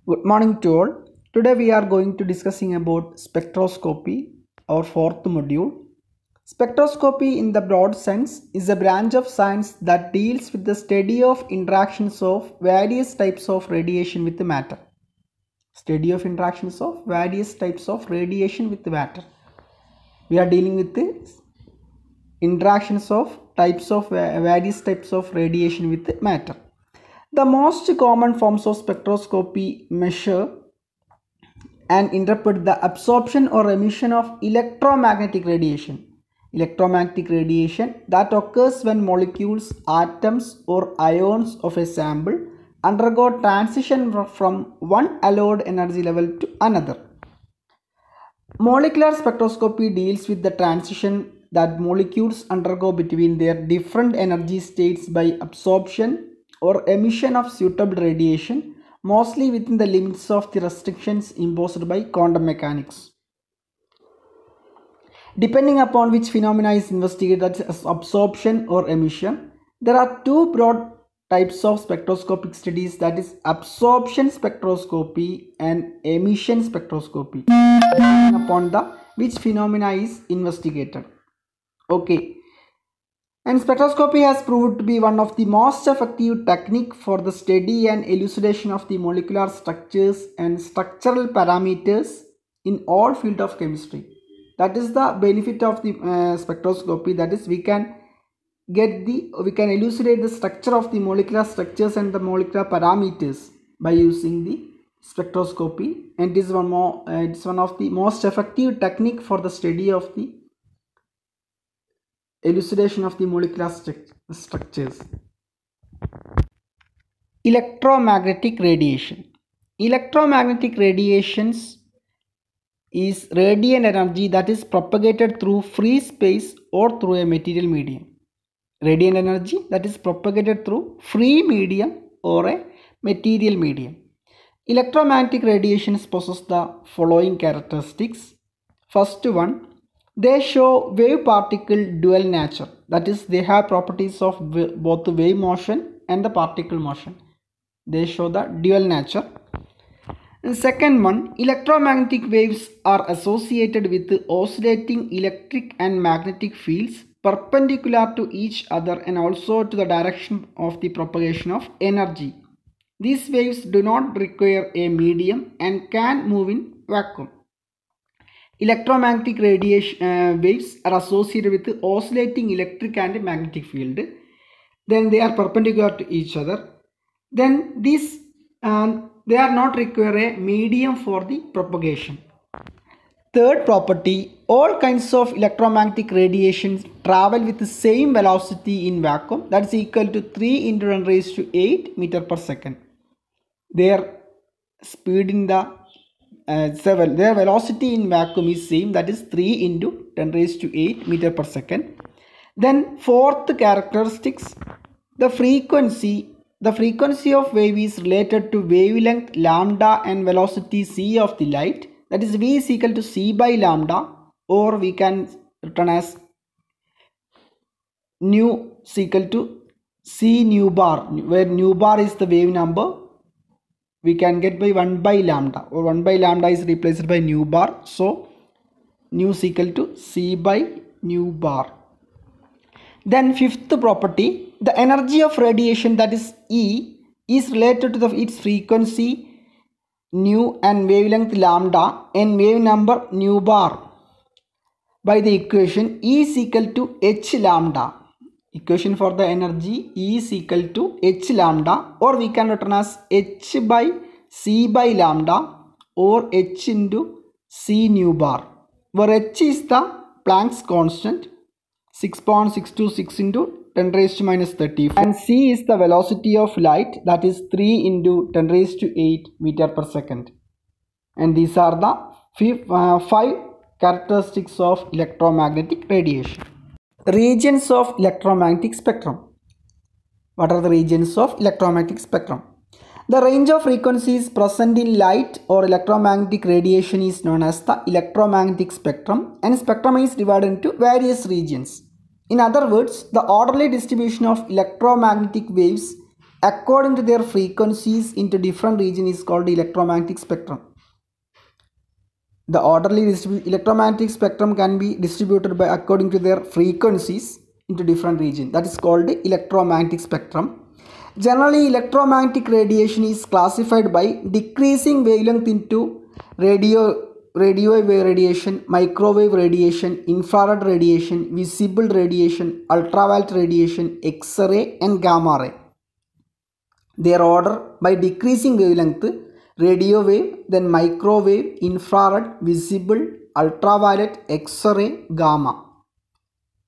Good morning to all. Today we are going to discussing about spectroscopy, our fourth module. Spectroscopy in the broad sense is a branch of science that deals with the study of interactions of various types of radiation with matter. Study of interactions of various types of radiation with matter. We are dealing with the interactions of various types of radiation with matter. The most common forms of spectroscopy measure and interpret the absorption or emission of electromagnetic radiation. Electromagnetic radiation that occurs when molecules, atoms or ions of a sample undergo transition from one allowed energy level to another. Molecular spectroscopy deals with the transition that molecules undergo between their different energy states by absorption or emission of suitable radiation, mostly within the limits of the restrictions imposed by quantum mechanics. Depending upon which phenomena is investigated, that is absorption or emission, there are two broad types of spectroscopic studies, that is absorption spectroscopy and emission spectroscopy, depending upon which phenomena is investigated. Okay. And spectroscopy has proved to be one of the most effective technique for the study and elucidation of the molecular structures and structural parameters in all fields of chemistry. That is the benefit of the spectroscopy, that is we can elucidate the structure of the molecular structures and the molecular parameters by using the spectroscopy, and it is one of the most effective technique for the study of the elucidation of the molecular structures. Electromagnetic radiation. Electromagnetic radiations is radiant energy that is propagated through free space or through a material medium. Radiant energy that is propagated through free medium or a material medium. Electromagnetic radiations possess the following characteristics. First one, they show wave particle dual nature, that is they have properties of both the wave motion and the particle motion. They show the dual nature. And second one, electromagnetic waves are associated with oscillating electric and magnetic fields perpendicular to each other and also to the direction of the propagation of energy. These waves do not require a medium and can move in vacuum. Electromagnetic radiation waves are associated with oscillating electric and magnetic field. Then they are perpendicular to each other. Then these they are not require a medium for the propagation. Third property, all kinds of electromagnetic radiation travel with the same velocity in vacuum, that is equal to 3 into 10 raised to 8 meter per second. Their speed in the their velocity in vacuum is same, that is 3 into 10 raised to 8 meter per second. Then fourth characteristics, the frequency of wave is related to wavelength lambda and velocity c of the light, that is v is equal to c by lambda, or we can written as nu is equal to c nu bar, where nu bar is the wave number. We can get by 1 by lambda, or 1 by lambda is replaced by nu bar. So nu is equal to c by nu bar. Then fifth property, the energy of radiation, that is E, is related to its frequency nu and wavelength lambda and wave number nu bar by the equation E is equal to h lambda. Equation for the energy E is equal to h lambda, or we can written as h by c by lambda or h into c nu bar, where h is the Planck's constant 6.626 into 10 raised to minus 34, and c is the velocity of light, that is 3 into 10 raised to 8 meter per second. And these are the 5 characteristics of electromagnetic radiation. Regions of electromagnetic spectrum. What are the regions of electromagnetic spectrum? The range of frequencies present in light or electromagnetic radiation is known as the electromagnetic spectrum, and spectrum is divided into various regions. In other words, the orderly distribution of electromagnetic waves according to their frequencies into different region is called the electromagnetic spectrum. The orderly electromagnetic spectrum can be distributed by according to their frequencies into different region. That is called the electromagnetic spectrum. Generally, electromagnetic radiation is classified by decreasing wavelength into radio wave radiation, microwave radiation, infrared radiation, visible radiation, ultraviolet radiation, X-ray and gamma ray. Their order by decreasing wavelength: radio wave, then microwave, infrared, visible, ultraviolet, X-ray, gamma.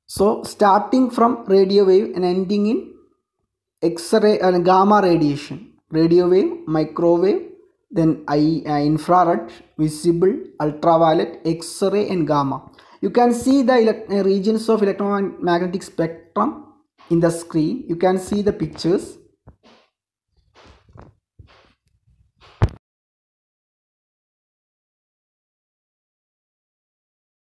So starting from radio wave and ending in X-ray and gamma radiation. Radio wave, microwave, then infrared, visible, ultraviolet, X-ray and gamma. You can see the regions of electromagnetic spectrum in the screen. You can see the pictures.